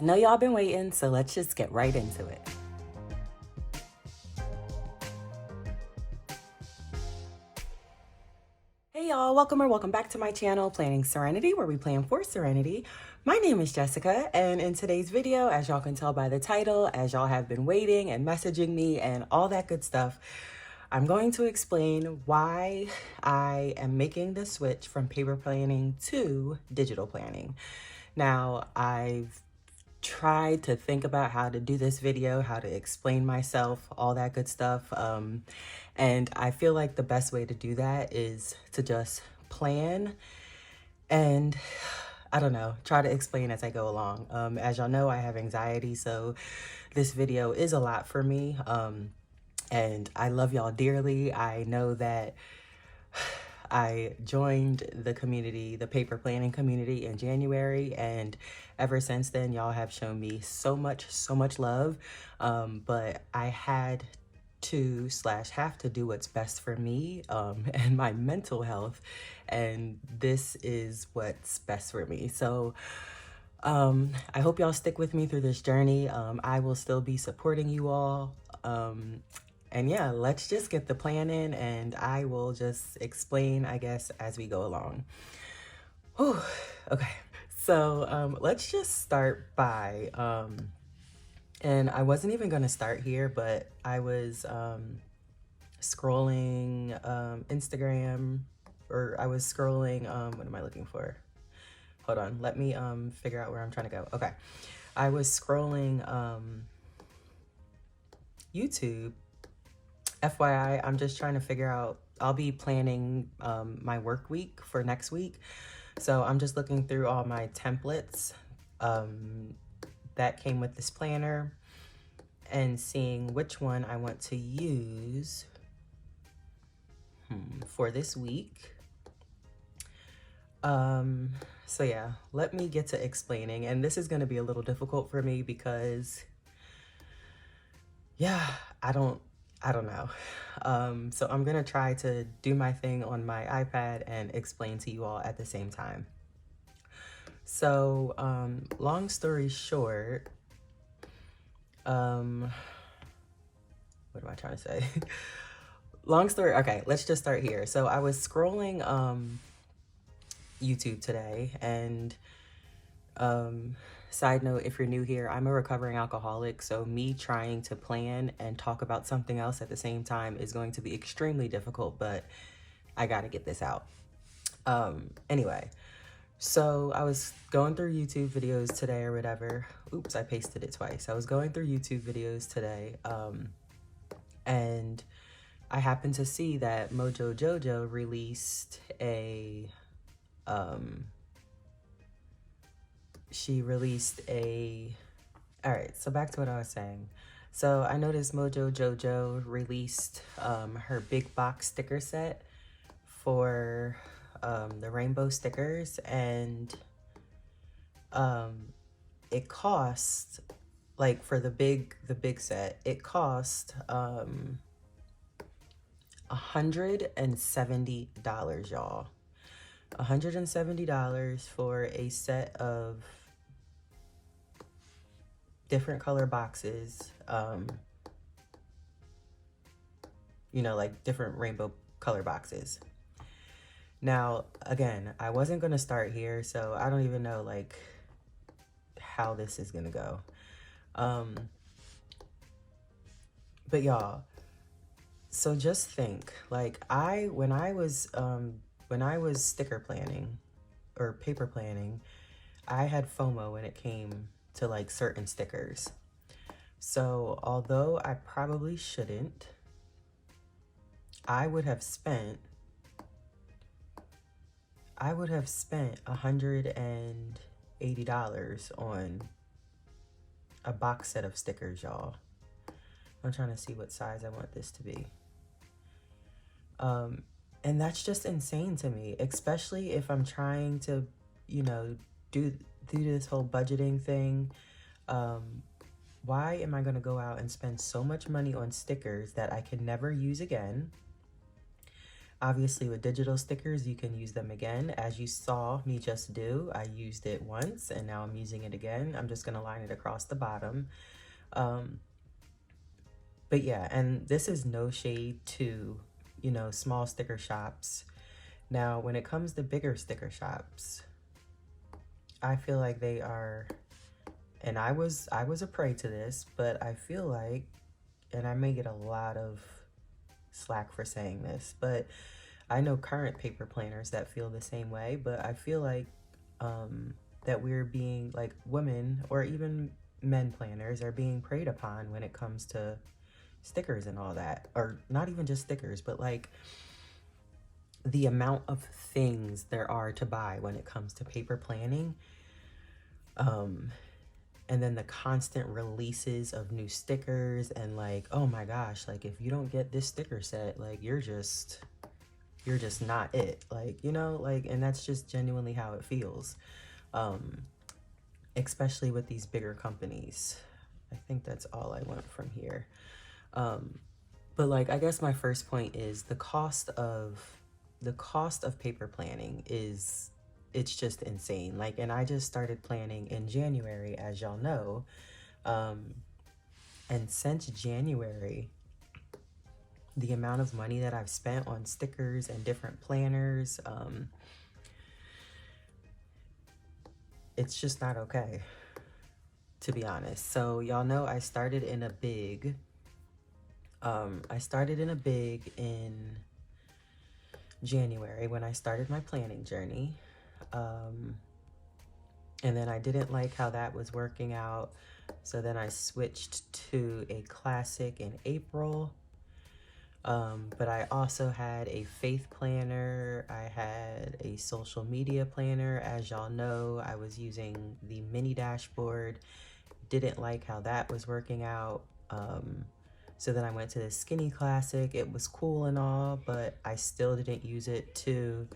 I know y'all been waiting, so let's just get right into it. Hey y'all, welcome back to my channel, Planning Serenity, where we plan for serenity. My name is Jessica, and in today's video, as y'all can tell by the title, as y'all have been waiting and messaging me and all that good stuff, I'm going to explain why I am making the switch from paper planning to digital planning. Now, I've tried to think about how to do this video, how to explain myself, all that good stuff. And I feel like the best way to do that is to just plan and, I don't know, try to explain as I go along. As y'all know, I have anxiety, so this video is a lot for me. And I love y'all dearly. I know that I joined the community, the paper planning community, in January, and ever since then, y'all have shown me so much love. But I had to / have to do what's best for me and my mental health, and this is what's best for me. So I hope y'all stick with me through this journey. I will still be supporting you all. And yeah, let's just get the plan in, and I will just explain, I guess, as we go along. Whew. Okay, so let's just start by, and I wasn't even gonna start here, but I was scrolling Instagram, or I was scrolling, what am I looking for? Hold on, let me figure out where I'm trying to go. Okay, I was scrolling YouTube. FYI, I'm just trying to figure out, I'll be planning my work week for next week. So I'm just looking through all my templates that came with this planner and seeing which one I want to use for this week. So yeah, let me get to explaining. And this is going to be a little difficult for me because, yeah, I don't know. So I'm gonna try to do my thing on my iPad and explain to you all at the same time. So, long story short, what am I trying to say? Long story, okay, let's just start here. So I was scrolling YouTube today, and side note, if you're new here, I'm a recovering alcoholic, so me trying to plan and talk about something else at the same time is going to be extremely difficult, but I gotta get this out. Anyway, so I was going through YouTube videos today or whatever. Oops, I pasted it twice. I was going through YouTube videos today, and I happened to see that Mojo Jojo released a, all right, so back to what I was saying. So I noticed Mojo Jojo released her big box sticker set for the rainbow stickers, and it cost, like, for the big set, it cost $170, y'all. $170 for a set of different color boxes, you know, like different rainbow color boxes. Now, again, I wasn't gonna start here, so I don't even know like how this is gonna go. But y'all, so just think, like, when I was sticker planning or paper planning, I had FOMO when it came to like certain stickers. So although I probably shouldn't, I would have spent $180 on a box set of stickers, y'all. I'm trying to see what size I want this to be. And that's just insane to me, especially if I'm trying to, you know, do this whole budgeting thing. Why am I gonna go out and spend so much money on stickers that I can never use again? Obviously with digital stickers, you can use them again. As you saw me just do, I used it once and now I'm using it again. I'm just gonna line it across the bottom. But yeah, and this is no shade to, you know, small sticker shops. Now, when it comes to bigger sticker shops, I feel like they are, and I was a prey to this, but I feel like, and I may get a lot of slack for saying this, but I know current paper planners that feel the same way, but I feel like that we're being, like, women or even men planners are being preyed upon when it comes to stickers and all that. Or not even just stickers, but like the amount of things there are to buy when it comes to paper planning. And then the constant releases of new stickers, and like, oh my gosh, like if you don't get this sticker set, like you're just not it, like, you know, like, and that's just genuinely how it feels, especially with these bigger companies. I think that's all I want from here. But like, I guess my first point is the cost of paper planning is, it's just insane. Like, and I just started planning in January, as y'all know. And since January, the amount of money that I've spent on stickers and different planners, it's just not okay, to be honest. So y'all know I started in a big, in January when I started my planning journey. And then I didn't like how that was working out. So then I switched to a classic in April. But I also had a faith planner. I had a social media planner. As y'all know, I was using the mini dashboard. Didn't like how that was working out. So then I went to the skinny classic. It was cool and all, but I still didn't use it to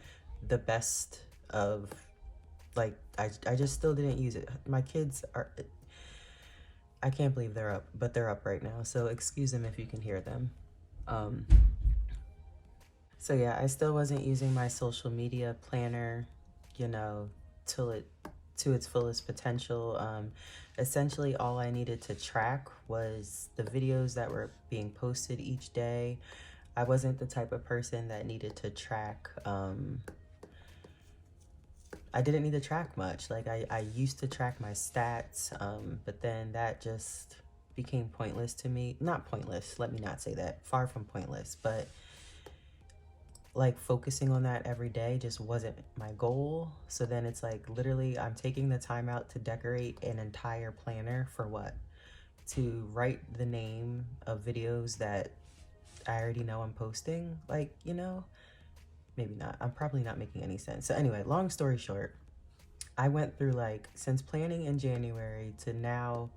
the best of, like, I just still didn't use it. My kids are, I can't believe they're up, but they're up right now. So excuse them if you can hear them. So yeah, I still wasn't using my social media planner, you know, to its fullest potential. Essentially all I needed to track was the videos that were being posted each day. I wasn't the type of person that needed to track, I didn't need to track much. Like I used to track my stats, but then that just became pointless to me. Not pointless, let me not say that. Far from pointless, but like focusing on that every day just wasn't my goal. So then it's like, literally I'm taking the time out to decorate an entire planner for what? To write the name of videos that I already know I'm posting. Like, you know, maybe not. I'm probably not making any sense. So anyway, long story short, I went through, like, since planning in January to now,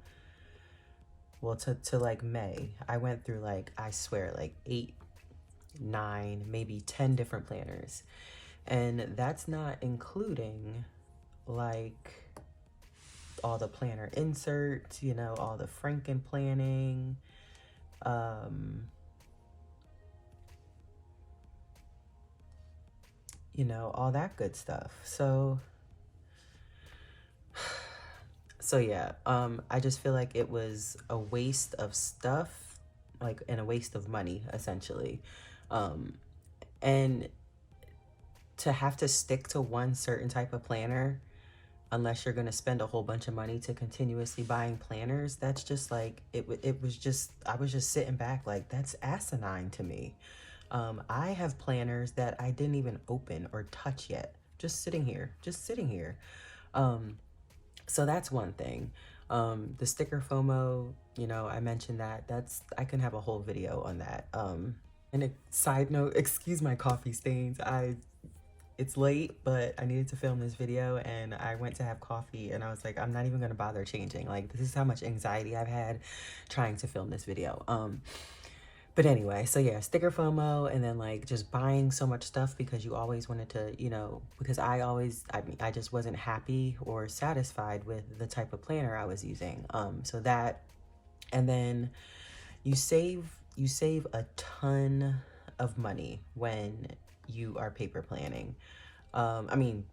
well, to like May, I went through, like, I swear, like 8, 9, maybe 10 different planners. And that's not including like all the planner inserts, you know, all the Franken planning, you know, all that good stuff. So yeah, I just feel like it was a waste of stuff, like, and a waste of money, essentially. And to have to stick to one certain type of planner, unless you're going to spend a whole bunch of money to continuously buying planners, that's just like, it was just, I was just sitting back like, that's asinine to me. I have planners that I didn't even open or touch yet, just sitting here. So that's one thing. The sticker FOMO, you know, I mentioned that's, I can have a whole video on that. And a side note, excuse my coffee stains. It's late, but I needed to film this video and I went to have coffee and I was like, I'm not even gonna bother changing. Like, this is how much anxiety I've had trying to film this video. But anyway, so yeah, sticker FOMO, and then like just buying so much stuff because you always wanted to, you know, because I just wasn't happy or satisfied with the type of planner I was using. So that, and then you save a ton of money when you are paper planning. I mean,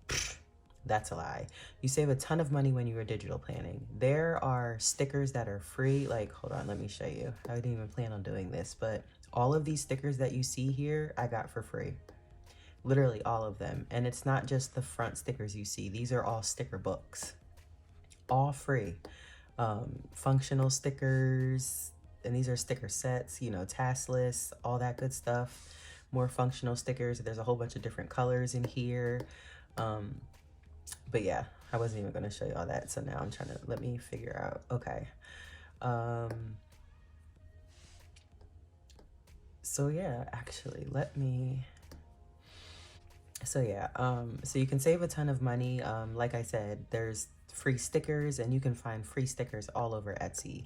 that's a lie. You save a ton of money when you are digital planning. There are stickers that are free. Like, hold on, let me show you. I didn't even plan on doing this, but all of these stickers that you see here, I got for free. Literally all of them. And it's not just the front stickers you see. These are all sticker books. All free. Functional stickers, and these are sticker sets, you know, task lists, all that good stuff. More functional stickers. There's a whole bunch of different colors in here. But yeah, I wasn't even going to show you all that. So now I'm trying to, let me figure out. Okay. So yeah, actually, so yeah, so you can save a ton of money. Like I said, there's free stickers, and you can find free stickers all over Etsy.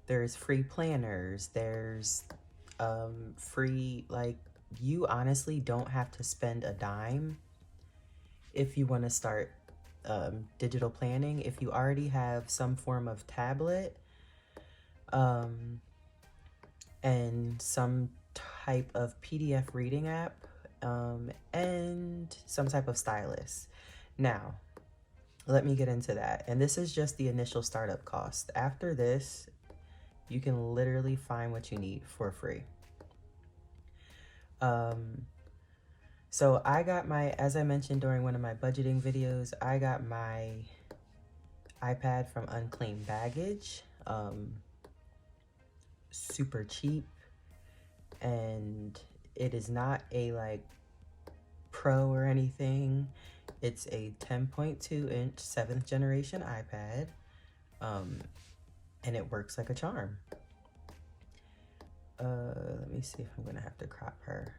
There's free planners. There's free, like, you honestly don't have to spend a dime if you want to start digital planning. If you already have some form of tablet and some type of PDF reading app, and some type of stylus. Now, let me get into that. And this is just the initial startup cost. After this, you can literally find what you need for free. So I got my, as I mentioned during one of my budgeting videos, I got my iPad from Unclaimed Baggage. Super cheap, and it is not a like pro or anything. It's a 10.2 inch 7th generation iPad, and it works like a charm. Let me see if I'm gonna have to crop her.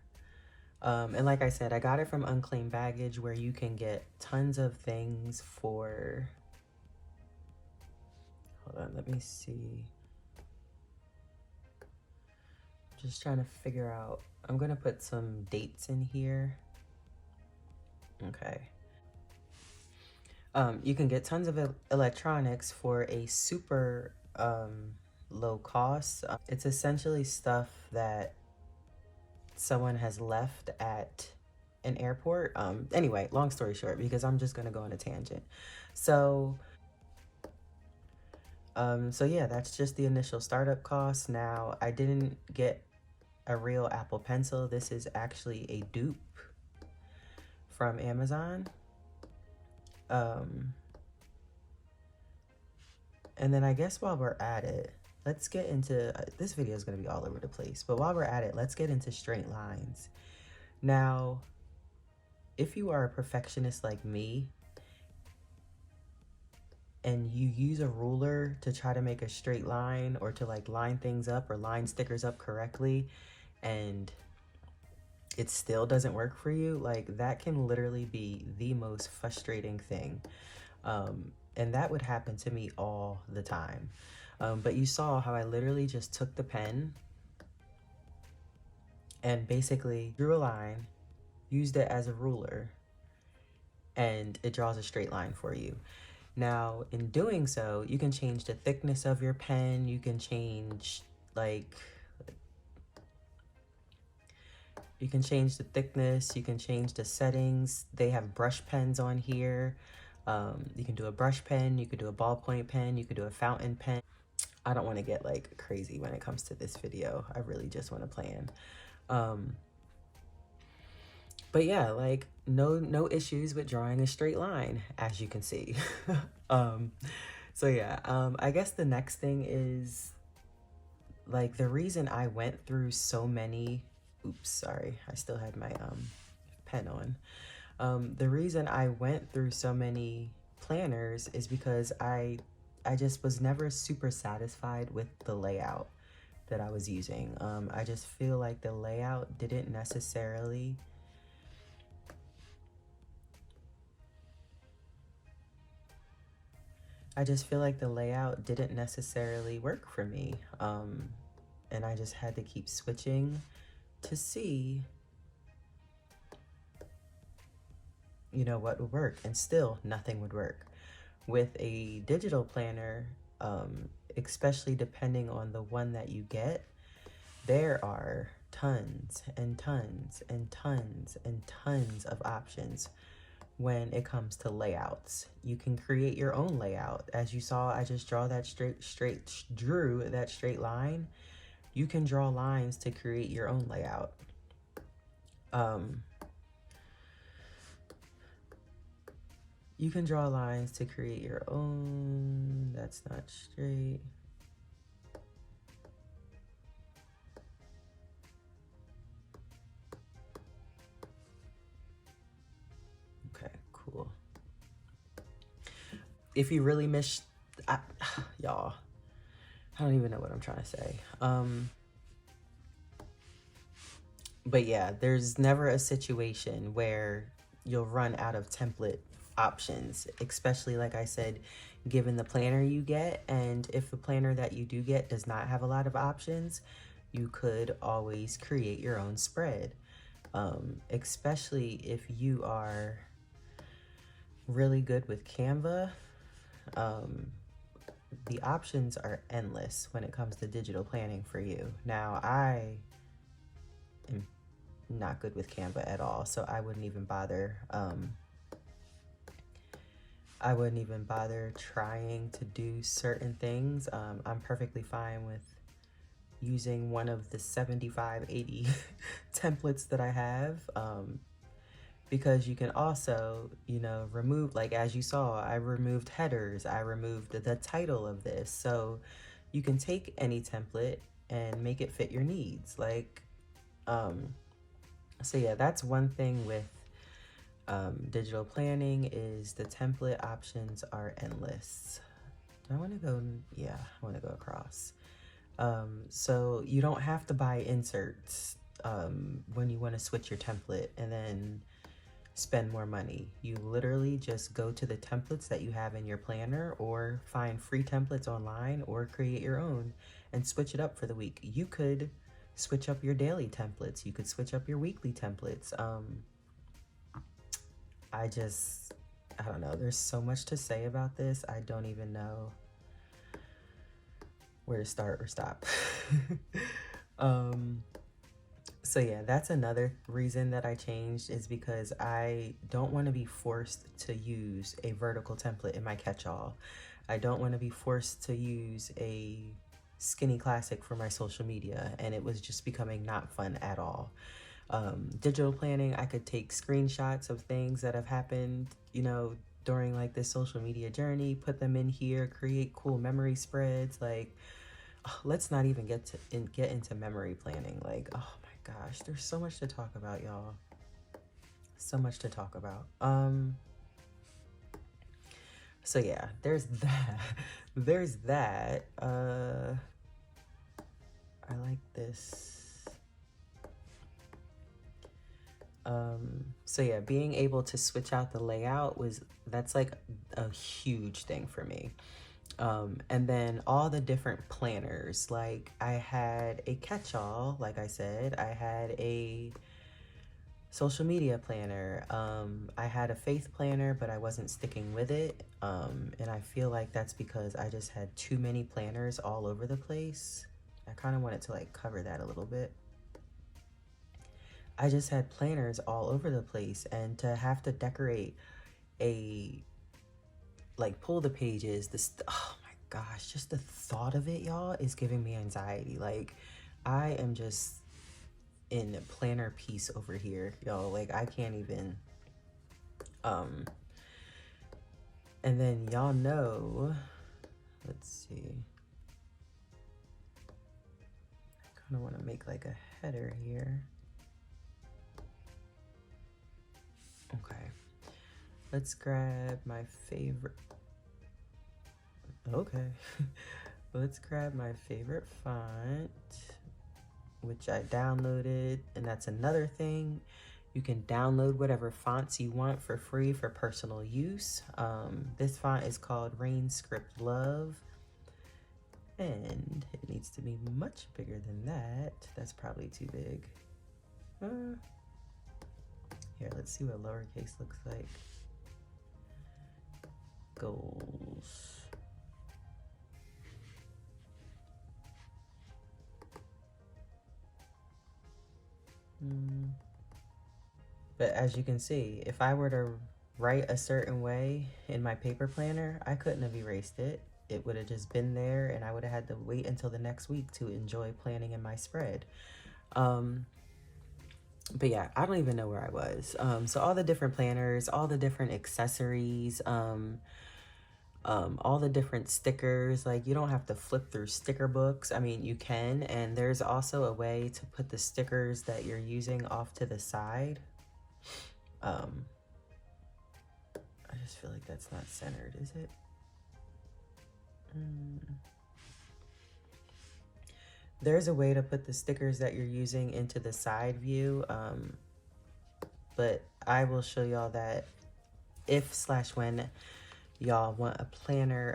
And like I said, I got it from Unclaimed Baggage, where you can get tons of things for, hold on, let me see. Just trying to figure out, I'm gonna put some dates in here. Okay. You can get tons of electronics for a super low cost. It's essentially stuff that someone has left at an airport. Anyway, long story short, because I'm just gonna go on a tangent. So yeah, that's just the initial startup cost. Now, I didn't get a real Apple Pencil. This is actually a dupe from Amazon. And then I guess while we're at it, let's get into, this video is going to be all over the place, but while we're at it, let's get into straight lines. Now, if you are a perfectionist like me, and you use a ruler to try to make a straight line, or to like line things up or line stickers up correctly, and it still doesn't work for you, like that can literally be the most frustrating thing. And that would happen to me all the time. But you saw how I literally just took the pen and basically drew a line, used it as a ruler, and it draws a straight line for you. Now, in doing so, you can change the thickness of your pen. You can change, like, you can change the thickness. You can change the settings. They have brush pens on here. You can do a brush pen. You could do a ballpoint pen. You could do a fountain pen. I don't want to get like crazy when it comes to this video. I really just want to plan. But yeah, like no issues with drawing a straight line, as you can see. So yeah, I guess the next thing is, like, the reason I went through so many, oops, sorry, I still had my pen on. The reason I went through so many planners is because I just was never super satisfied with the layout that I was using. I just feel like the layout didn't necessarily work for me. And I just had to keep switching to see, you know, what would work, and still nothing would work. With a digital planner, especially depending on the one that you get, there are tons and tons and tons and tons of options when it comes to layouts. You can create your own layout. As you saw, I just drew that straight line. You can draw lines to create your own layout. You can draw lines to create your own. That's not straight. Okay, cool. If you really miss, y'all, I don't even know what I'm trying to say. But yeah, there's never a situation where you'll run out of template options, especially like I said, given the planner you get. And if the planner that you do get does not have a lot of options, you could always create your own spread. Especially if you are really good with Canva, the options are endless when it comes to digital planning for you. Now, I am not good with Canva at all, so I wouldn't even bother trying to do certain things. I'm perfectly fine with using one of the 75, 80 templates that I have, because you can also, you know, remove, like as you saw, I removed headers, I removed the title of this. So you can take any template and make it fit your needs. Like, so yeah, that's one thing with digital planning, is the template options are endless. Do I want to go? Yeah, I want to go across. So you don't have to buy inserts when you want to switch your template and then spend more money. You literally just go to the templates that you have in your planner, or find free templates online, or create your own and switch it up for the week. You could switch up your daily templates. You could switch up your weekly templates. I don't know. There's so much to say about this. I don't even know where to start or stop. So yeah, that's another reason that I changed, is because I don't want to be forced to use a vertical template in my catch-all. I don't want to be forced to use a skinny classic for my social media, and it was just becoming not fun at all. Digital planning, I could take screenshots of things that have happened, you know, during like this social media journey, put them in here, create cool memory spreads. Like, let's not even get into memory planning. Like, oh my gosh, there's so much to talk about, y'all. So much to talk about. So yeah, there's that. There's that. I like this. So yeah, being able to switch out the layout that's like a huge thing for me. And then all the different planners, like I had a catch-all, like I said, I had a social media planner, I had a faith planner, but I wasn't sticking with it. And I feel like that's because I just had too many planners all over the place. I kind of wanted to like cover that a little bit. I just had planners all over the place, and to have to decorate pull the pages, oh my gosh, just the thought of it, y'all, is giving me anxiety. Like, I am just in planner peace over here, y'all. Like, I can't even, and then y'all know, let's see, I kind of want to make like a header here. Okay, let's grab my favorite. Okay, let's grab my favorite font, which I downloaded. And that's another thing. You can download whatever fonts you want for free for personal use. This font is called RainScript Love, and it needs to be much bigger than that. That's probably too big. Here, let's see what lowercase looks like. Goals. But as you can see, if I were to write a certain way in my paper planner, I couldn't have erased it. It would have just been there, and I would have had to wait until the next week to enjoy planning in my spread. But yeah, I don't even know where I was. So all the different planners, all the different accessories, all the different stickers. Like, you don't have to flip through sticker books. I mean, you can, and there's also a way to put the stickers that you're using off to the side. I just feel like that's not centered, is it? There's a way to put the stickers that you're using into the side view, but I will show y'all that if/when y'all want a planner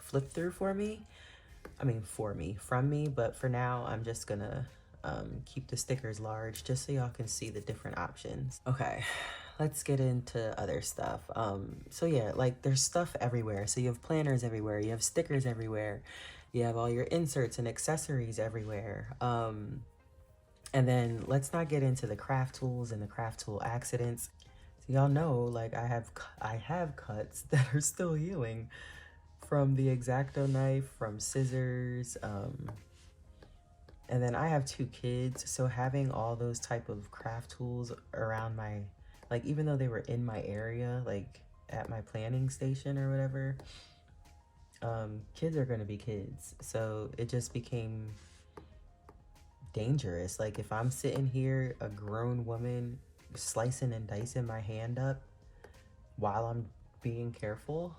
flip through for me. I mean, from me, but for now, I'm just gonna keep the stickers large just so y'all can see the different options. Okay, let's get into other stuff. So yeah, like, there's stuff everywhere. So you have planners everywhere, you have stickers everywhere, you have all your inserts and accessories everywhere. And then let's not get into the craft tools and the craft tool accidents. So y'all know, like, I have cuts that are still healing from the X-Acto knife, from scissors, and then I have 2 kids, so having all those type of craft tools around my, like, even though they were in my area, like at my planning station or whatever, kids are gonna be kids. So it just became dangerous. Like, if I'm sitting here, a grown woman, slicing and dicing my hand up while I'm being careful,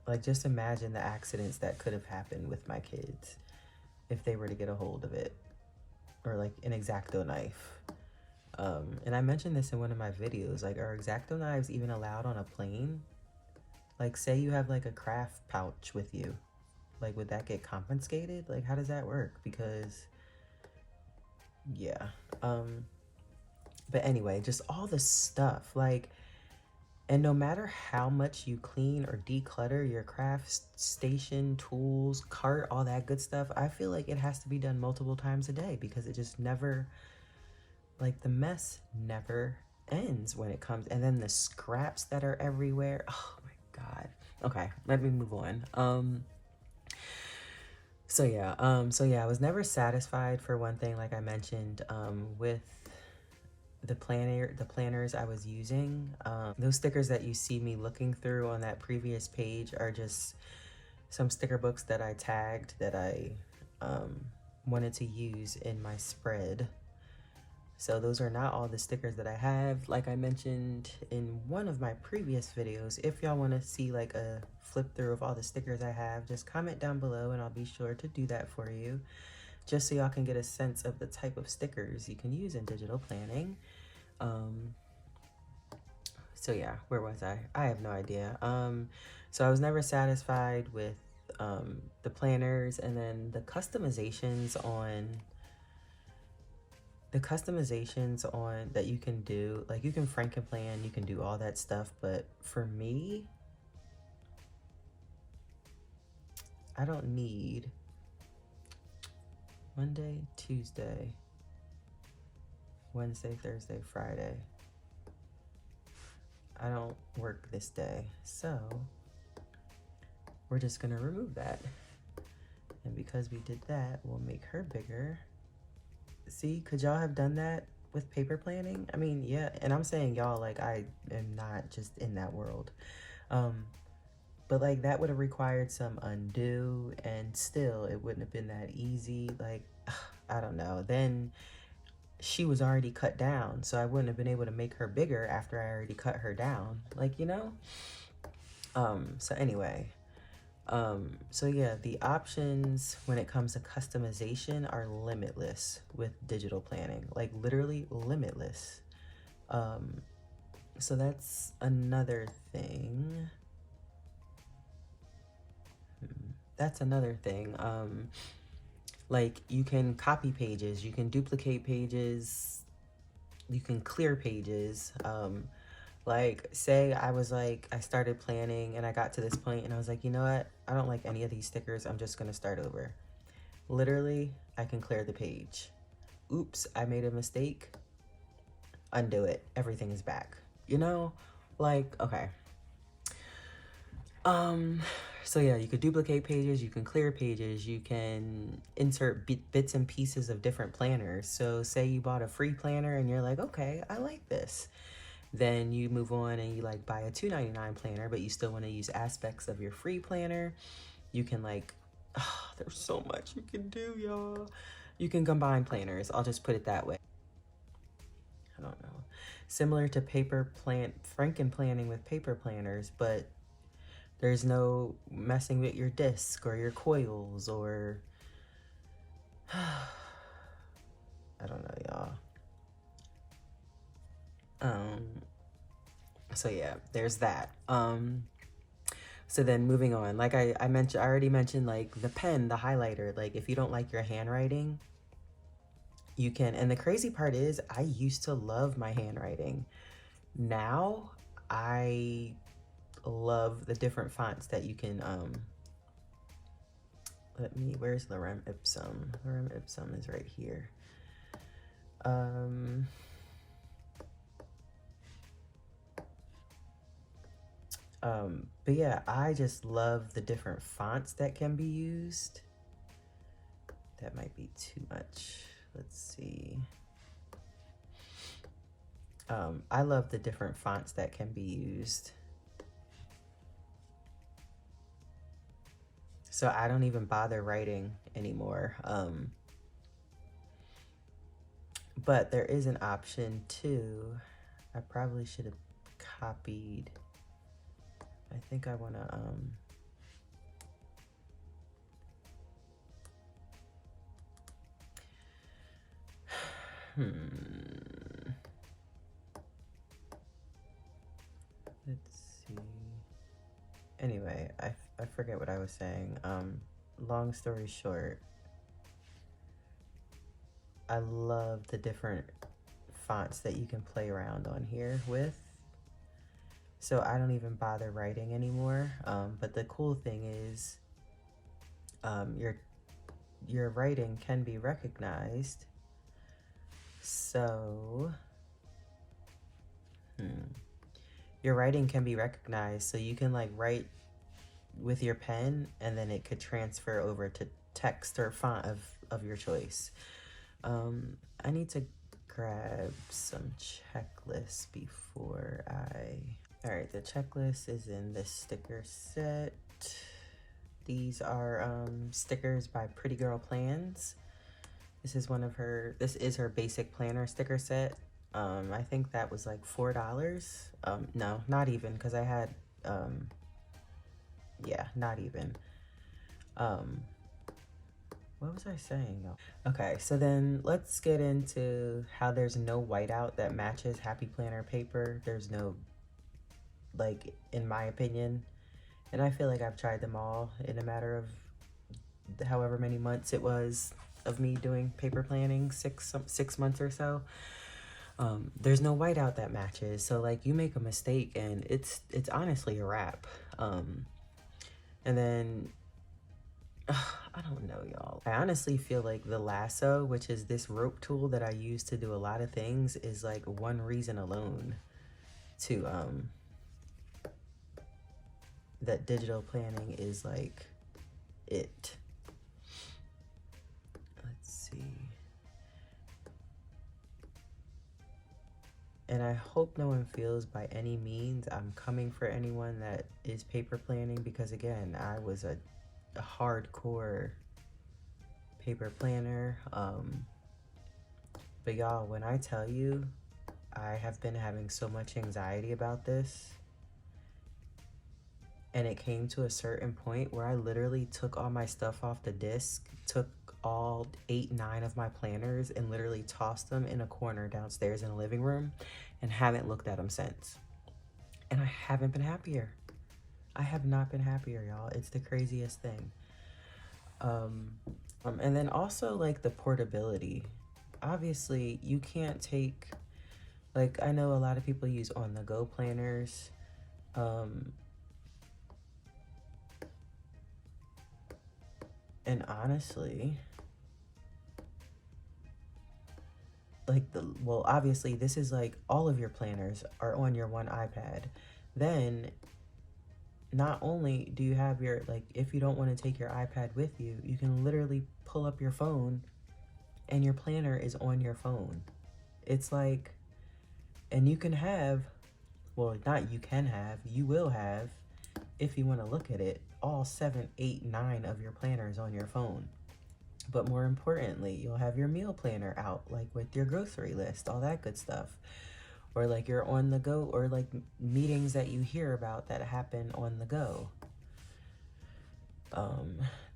like, just imagine the accidents that could have happened with my kids if they were to get a hold of it, or like an X-Acto knife. And I mentioned this in one of my videos, like, are X-Acto knives even allowed on a plane? Like, say you have like a craft pouch with you, like, would that get confiscated? Like, how does that work? Because yeah. But anyway, just all the stuff, like, and no matter how much you clean or declutter your craft station, tools, cart, all that good stuff, I feel like it has to be done multiple times a day, because it just never, like, the mess never ends when it comes. And then the scraps that are everywhere. Oh my God. Okay, let me move on. So yeah, I was never satisfied, for one thing, like I mentioned, with the planners I was using. Those stickers that you see me looking through on that previous page are just some sticker books that I tagged that I wanted to use in my spread. So those are not all the stickers that I have. Like I mentioned in one of my previous videos, if y'all want to see like a flip through of all the stickers I have, just comment down below and I'll be sure to do that for you, just so y'all can get a sense of the type of stickers you can use in digital planning. So yeah, where was I? I have no idea. So I was never satisfied with the planners, and then the customizations on that you can do. Like, you can Frankenplan, you can do all that stuff, but for me, I don't need Monday, Tuesday, Wednesday, Thursday, Friday. I don't work this day, so we're just gonna remove that. And because we did that, we'll make her bigger. See, could y'all have done that with paper planning? I mean, yeah, and I'm saying y'all, like, I am not just in that world. But like, that would have required some undo, and still it wouldn't have been that easy. Like, I don't know. Then she was already cut down, so I wouldn't have been able to make her bigger after I already cut her down, like, you know. So anyway, so yeah, the options when it comes to customization are limitless with digital planning, like, literally limitless. So that's another thing. Like, you can copy pages, you can duplicate pages, you can clear pages. Like, say I started planning and I got to this point and I was like, you know what? I don't like any of these stickers. I'm just going to start over. Literally, I can clear the page. Oops, I made a mistake. Undo it. Everything is back. You know, like, okay. So yeah, you could duplicate pages, you can clear pages, you can insert bits and pieces of different planners. So say you bought a free planner and you're like, okay, I like this. Then you move on and you like buy a $2.99 planner, but you still want to use aspects of your free planner. You can like, oh, there's so much you can do, y'all. You can combine planners. I'll just put it that way. I don't know. Similar to Franken planning with paper planners, but there's no messing with your disc or your coils or I don't know, y'all. So yeah, there's that. So then moving on, like I already mentioned, like the pen, the highlighter, like if you don't like your handwriting, you can, and the crazy part is I used to love my handwriting. Now I love the different fonts that you can, where's Lorem Ipsum? Lorem Ipsum is right here. But yeah, I just love the different fonts that can be used. That might be too much. Let's see. I love the different fonts that can be used. So I don't even bother writing anymore. But there is an option too. I probably should have copied. I think I want to, let's see. Anyway, I forget what I was saying. Long story short, I love the different fonts that you can play around on here with. So I don't even bother writing anymore. But the cool thing is, your writing can be recognized. So, your writing can be recognized. So you can like write with your pen and then it could transfer over to text or font of your choice. I need to grab some checklists before all right, the checklist is in this sticker set. These are stickers by Pretty Girl Plans. This is her basic planner sticker set. I think that was like $4. No, not even, because I had, yeah, not even. What was I saying though? Okay, so then let's get into how there's no whiteout that matches Happy Planner paper. There's no, like, in my opinion, and I feel like I've tried them all in a matter of however many months it was of me doing paper planning, 6 months or so. There's no whiteout that matches. So like you make a mistake and it's honestly a wrap. And then I don't know, y'all. I honestly feel like the lasso, which is this rope tool that I use to do a lot of things, is like one reason alone to that digital planning is like it. Let's see. And I hope no one feels by any means I'm coming for anyone that is paper planning, because again, I was a hardcore paper planner. But y'all, when I tell you I have been having so much anxiety about this, and it came to a certain point where I literally took all my stuff off the disc, took all 8, 9 of my planners and literally tossed them in a corner downstairs in the living room and haven't looked at them since. And I haven't been happier. I have not been happier, y'all. It's the craziest thing. And then also like the portability. Obviously, you can't take, like, I know a lot of people use on-the-go planners. And honestly, like well, obviously this is like all of your planners are on your one iPad. Then not only do you have your, like, if you don't want to take your iPad with you, you can literally pull up your phone and your planner is on your phone. It's like, and you can have, well, not you can have, you will have, if you want to look at it, all 7, 8, 9 of your planners on your phone. But more importantly, you'll have your meal planner out, like with your grocery list, all that good stuff. Or like you're on the go, or like meetings that you hear about that happen on the go.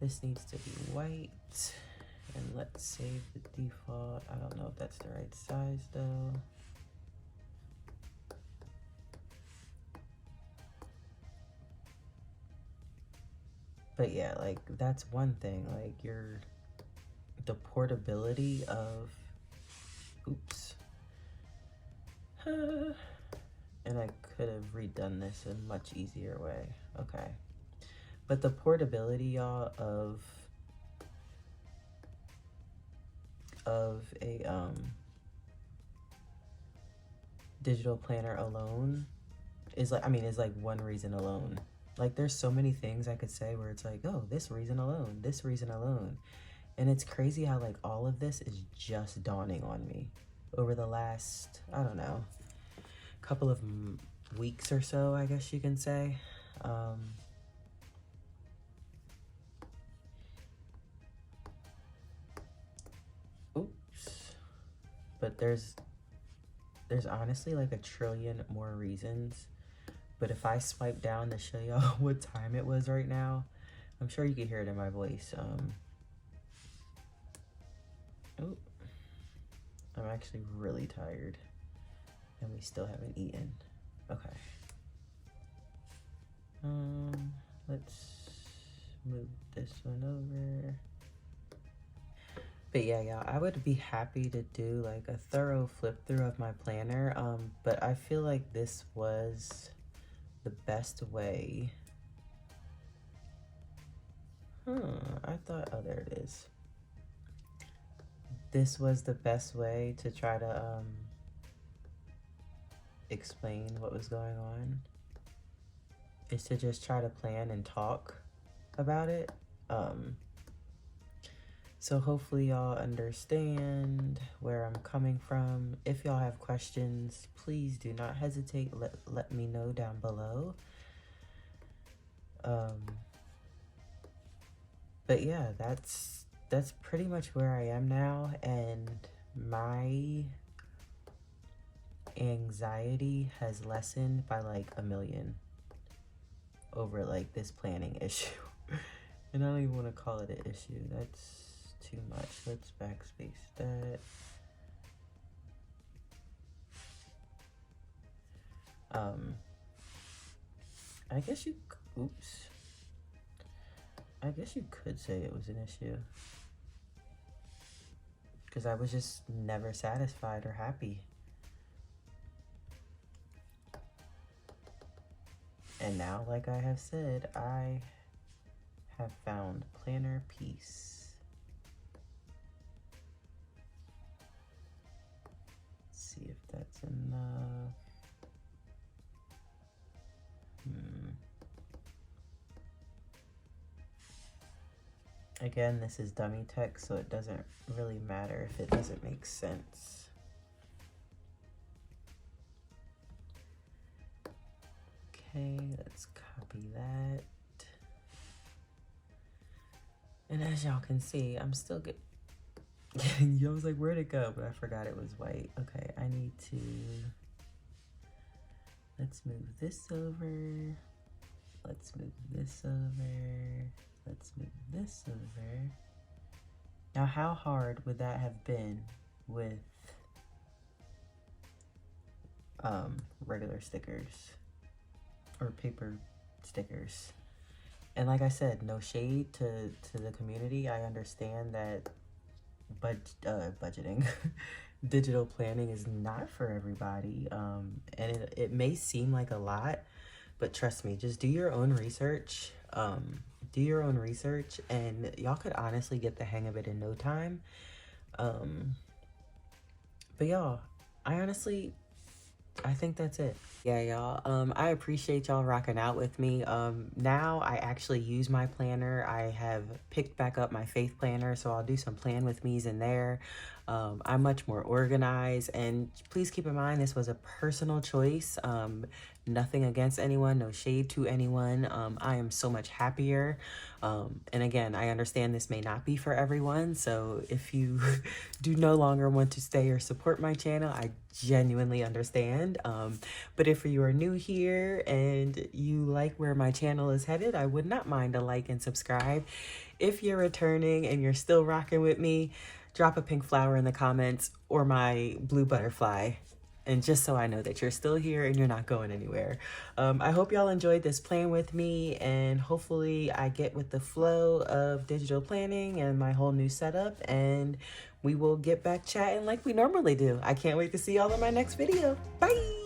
This needs to be white. And let's save the default. I don't know if that's the right size though. But yeah, like that's one thing, like the portability of, oops. And I could have redone this in a much easier way. Okay. But the portability, y'all, of a digital planner alone is like, I mean, is like one reason alone. Like there's so many things I could say where it's like, oh, this reason alone, this reason alone. And it's crazy how like all of this is just dawning on me over the last, I don't know, couple of weeks or so, I guess you can say. Oops. But there's honestly like a trillion more reasons. But if I swipe down to show y'all what time it was right now, I'm sure you can hear it in my voice. Oh, I'm actually really tired and we still haven't eaten. Okay. Let's move this one over. But yeah, y'all, I would be happy to do like a thorough flip through of my planner. But I feel like this was the best way. I thought, oh, there it is. This was the best way to try to explain what was going on, is to just try to plan and talk about it. So hopefully y'all understand where I'm coming from. If y'all have questions, please do not hesitate. Let me know down below. But yeah, that's pretty much where I am now, and my anxiety has lessened by like a million over like this planning issue. And I don't even want to call it an issue. That's too much. Let's backspace that. I guess you, oops. I guess you could say it was an issue, because I was just never satisfied or happy. And now, like I have said, I have found planner peace. Let's see if that's enough. Again, this is dummy text, so it doesn't really matter if it doesn't make sense. Okay, let's copy that. And as y'all can see, I'm still good. I was like, where'd it go? But I forgot it was white. Okay, I need to, let's move this over. Let's move this over. Let's move this over. Now, how hard would that have been with regular stickers or paper stickers? And like I said, no shade to the community. I understand that budgeting, digital planning is not for everybody. And it may seem like a lot, but trust me, just do your own research. do your own research, and y'all could honestly get the hang of it in no time. But y'all, I think that's it. Yeah, y'all. I appreciate y'all rocking out with me. Now I actually use my planner. I have picked back up my faith planner, so I'll do some plan with me's in there. I'm much more organized, and please keep in mind this was a personal choice. Nothing against anyone, no shade to anyone. I am so much happier. And again, I understand this may not be for everyone, so if you do no longer want to stay or support my channel, I genuinely understand. But if you are new here and you like where my channel is headed, I would not mind a like and subscribe. If you're returning and you're still rocking with me, drop a pink flower in the comments or my blue butterfly. And just so I know that you're still here and you're not going anywhere. I hope y'all enjoyed this plan with me, and hopefully I get with the flow of digital planning and my whole new setup, and we will get back chatting like we normally do. I can't wait to see y'all in my next video. Bye!